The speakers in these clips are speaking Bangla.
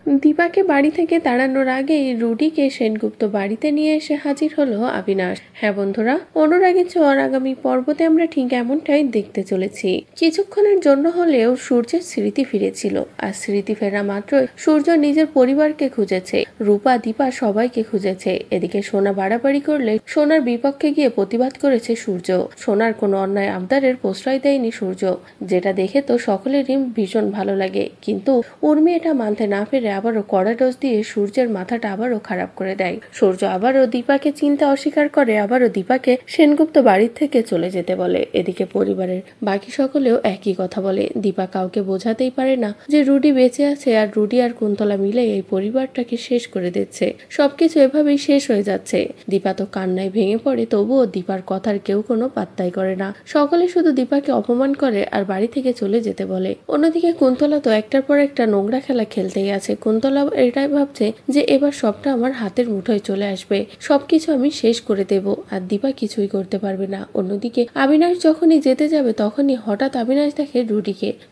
দীপাকে বাড়ি থেকে তাড়ানোর আগেই রুডিকে সেনগুপ্ত বাড়িতে নিয়ে এসে হাজির হলো অবিনাশ। হ্যাঁ বন্ধুরা, অনুরাগের ছোঁয়ার আগামী পর্বতে আমরা ঠিক এমনটাই দেখতে চলেছি। কিছুক্ষণের জন্য হলেও সূর্যের স্মৃতি ফিরেছিল, আর স্মৃতি ফেরা মাত্র সূর্য নিজের পরিবারকে খুঁজেছে। রূপা, দীপা সবাইকে খুঁজেছে। এদিকে সোনা বাড়াবাড়ি করলে সোনার বিপক্ষে গিয়ে প্রতিবাদ করেছে সূর্য। সোনার কোনো অন্যায় আবদারের প্রশ্রয় দেয়নি সূর্য, যেটা দেখে তো সকলেরই ভীষণ ভালো লাগে। কিন্তু উর্মি এটা মানতে না পেরে আবারও কড়া ডোজ দিয়ে সূর্যের মাথাটা আবারও খারাপ করে দেয়। সূর্য আবারও দীপাকে চিনতে অস্বীকার করে, আবারও দীপাকে সেনগুপ্ত বাড়ির থেকে চলে যেতে বলে। এদিকে পরিবারের বাকি সকলেও একই কথা বলে। দীপা কাউকে বোঝাতেই পারে না যে রুডি বেঁচে আছে, আর রুডি আর কুন্তলা মিলে এই পরিবারটাকে শেষ করে দিচ্ছে। সবকিছু এভাবেই শেষ হয়ে যাচ্ছে। দীপা তো কান্নায় ভেঙে পড়ে, তবুও দীপার কথার কেউ কোনো পাত্তাই করে না। সকলে শুধু দীপাকে অপমান করে আর বাড়ি থেকে চলে যেতে বলে। অন্যদিকে কুন্তলা তো একটার পর একটা নোংরা খেলা খেলতেই আছে। কুন্তলা এটাই ভাবছে যে এবার সবটা আমার হাতের মুঠোয় চলে আসবে, সবকিছু আমি শেষ করে দেব, আর দীপা কিছুই করতে পারবে না। অন্যদিকে অবিনাশ যখনই যেতে যাবে তখনই হঠাৎ অবিনাশ দেখে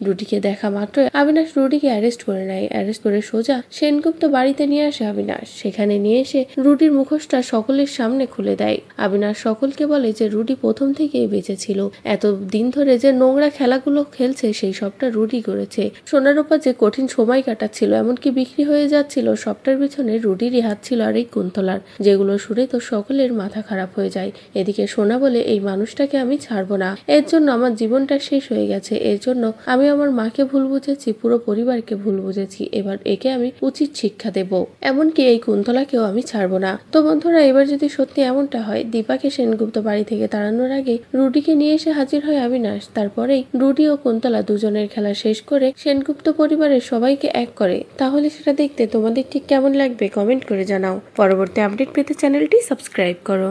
রুডিকে দেখা মাত্রই অবিনাশ রুডিকে অ্যারেস্ট করে নেয়। অ্যারেস্ট করে সোজা সেনগুপ্ত বাড়িতে নিয়ে আসে অবিনাশ। সেখানে নিয়ে এসে রুডির মুখোশটা সকলের সামনে খুলে দেয়। অবিনাশ সকলকে বলে যে রুডি প্রথম থেকেই বেঁচে ছিল, এত দিন ধরে যে নোংরা খেলাগুলো খেলছে সেই সবটা রুডি করেছে। সোনার উপর যে কঠিন সময় কাটাচ্ছিল, এমনকি বিক্রি হয়ে যাচ্ছিল, সবটার পিছনে রুডিরই হাত ছিল আর এই কুন্তলার। যেগুলো শুনে তো সকলের মাথা খারাপ হয়ে যায়। এদিকে সোনা বলে, এই মানুষটাকে আমি ছাড়বো না, এর জন্য আমার জীবনটা শেষ হয়ে গেছে, এর জন্য আমি আমার মাকে ভুল বুঝেছি, পুরো পরিবারকে ভুল বুঝেছি, এবার একে আমি উচিত শিক্ষা দেব, এমনকি এই কুন্তলাকেও আমি ছাড়বো না। তো বন্ধুরা, এবার যদি সত্যি এমনটা হয়, দীপাকে সেনগুপ্ত বাড়ি থেকে তাড়ানোর আগে রুডিকে নিয়ে এসে হাজির হয় অবিনাশ। তারপরেই রুডি ও কুন্তলা দুজনের খেলা শেষ করে সেনগুপ্ত পরিবারের সবাইকে এক করে, তাহলে সেটা দেখতে তোমাদের ঠিক কেমন লাগবে কমেন্ট করে জানাও। পরবর্তী আপডেট পেতে চ্যানেলটি সাবস্ক্রাইব করো।